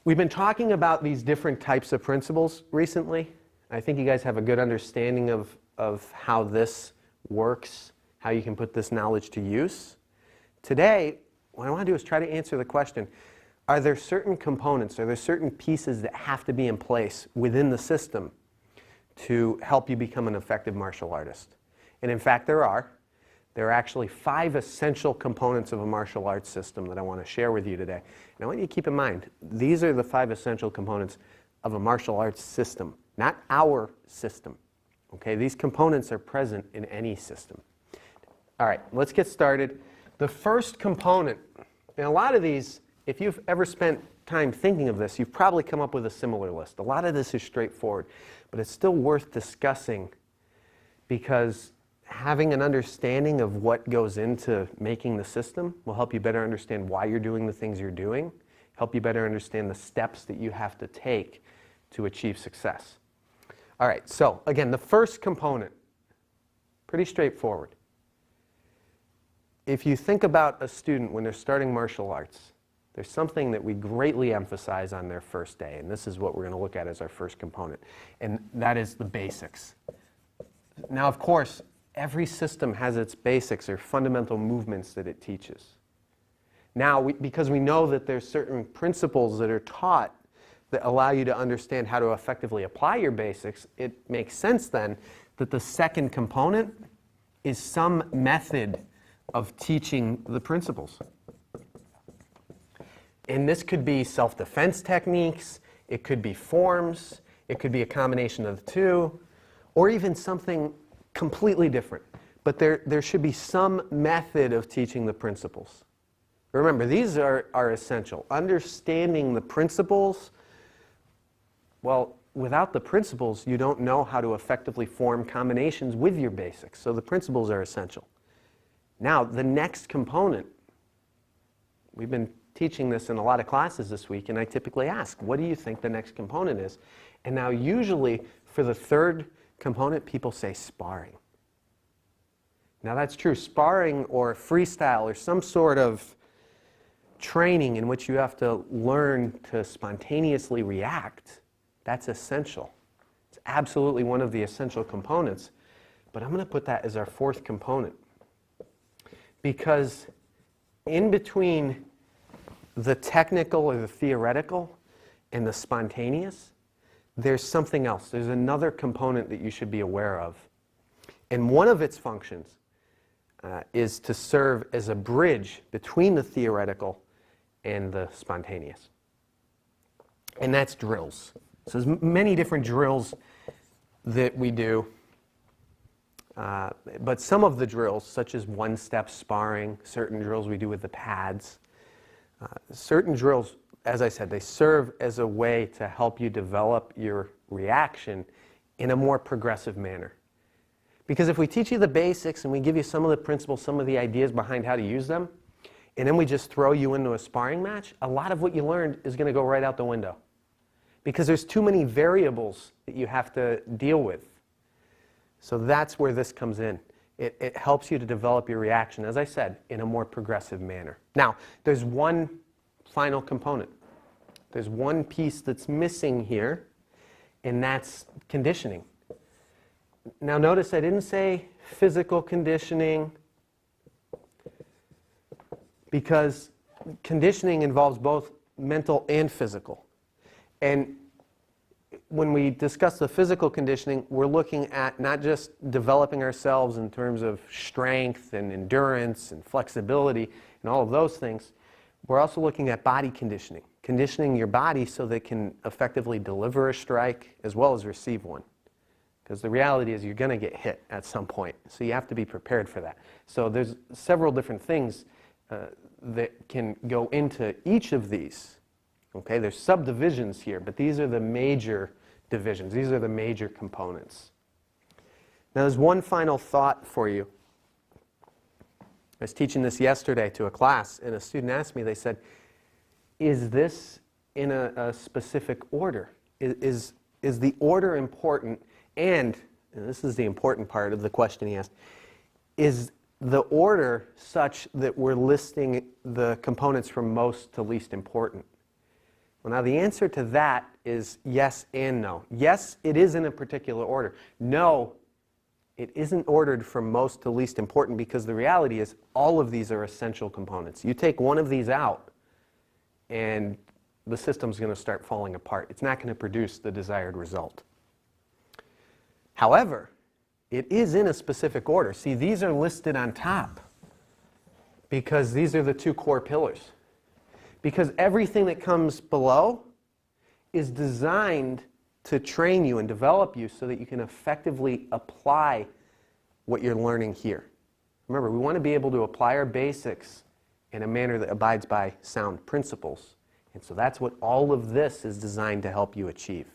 We've been talking about these different types of principles recently. I think you guys have a good understanding of how this works, how you can put this knowledge to use. Today, what I want to do is try to answer the question, are there certain components, are there certain pieces that have to be in place within the system to help you become an effective martial artist? And in fact, there are. There are actually 5 essential components of a martial arts system that I want to share with you today. And I want you to keep in mind, these are the 5 essential components of a martial arts system, not our system. Okay, these components are present in any system. All right, let's get started. The first component, and a lot of these, if you've ever spent time thinking of this, you've probably come up with a similar list. A lot of this is straightforward, but it's still worth discussing because having an understanding of what goes into making the system will help you better understand why you're doing the things you're doing, help you better understand the steps that you have to take to achieve success. All right, so again, the first component, pretty straightforward. If you think about a student when they're starting martial arts, there's something that we greatly emphasize on their first day, and this is what we're going to look at as our first component, and that is the basics. Now, of course, every system has its basics or fundamental movements that it teaches. Now, because we know that there's certain principles that are taught that allow you to understand how to effectively apply your basics, it makes sense then that the second component is some method of teaching the principles. And this could be self-defense techniques, it could be forms, it could be a combination of the two, or even something completely different. But there should be some method of teaching the principles. Remember, these are essential. Understanding the principles, well, without the principles, you don't know how to effectively form combinations with your basics. So the principles are essential. Now, the next component, we've been teaching this in a lot of classes this week, and I typically ask, what do you think the next component is? And now usually for the third component, people say sparring. Now that's true. Sparring or freestyle or some sort of training in which you have to learn to spontaneously react, that's essential. It's absolutely one of the essential components. But I'm going to put that as our 4th component. Because in between the technical or the theoretical and the spontaneous, there's something else. There's another component that you should be aware of. And one of its functions is to serve as a bridge between the theoretical and the spontaneous. And that's drills. So there's many different drills that we do. But some of the drills, such as one-step sparring, certain drills we do with the pads, certain drills, as I said, they serve as a way to help you develop your reaction in a more progressive manner. Because if we teach you the basics and we give you some of the principles, some of the ideas behind how to use them, and then we just throw you into a sparring match, a lot of what you learned is going to go right out the window. Because there's too many variables that you have to deal with. So that's where this comes in. It helps you to develop your reaction, as I said, in a more progressive manner. Now, there's one final component. There's one piece that's missing here, and that's conditioning. Now notice I didn't say physical conditioning, because conditioning involves both mental and physical. And when we discuss the physical conditioning, we're looking at not just developing ourselves in terms of strength and endurance and flexibility and all of those things. We're also looking at body conditioning, conditioning your body so that it can effectively deliver a strike as well as receive one. Because the reality is you're going to get hit at some point, so you have to be prepared for that. So there's several different things that can go into each of these. Okay, there's subdivisions here, but these are the major divisions. These are the major components. Now there's one final thought for you. I was teaching this yesterday to a class, and a student asked me, they said, is this in a specific order? Is the order important? And this is the important part of the question he asked, is the order such that we're listing the components from most to least important? Well, now the answer to that is yes and no. Yes, it is in a particular order. No, it isn't ordered from most to least important, because the reality is all of these are essential components. You take one of these out and the system's going to start falling apart. It's not going to produce the desired result. However, it is in a specific order. See, these are listed on top because these are the two core pillars. Because everything that comes below is designed to train you and develop you so that you can effectively apply what you're learning here. Remember, we want to be able to apply our basics in a manner that abides by sound principles. And so that's what all of this is designed to help you achieve.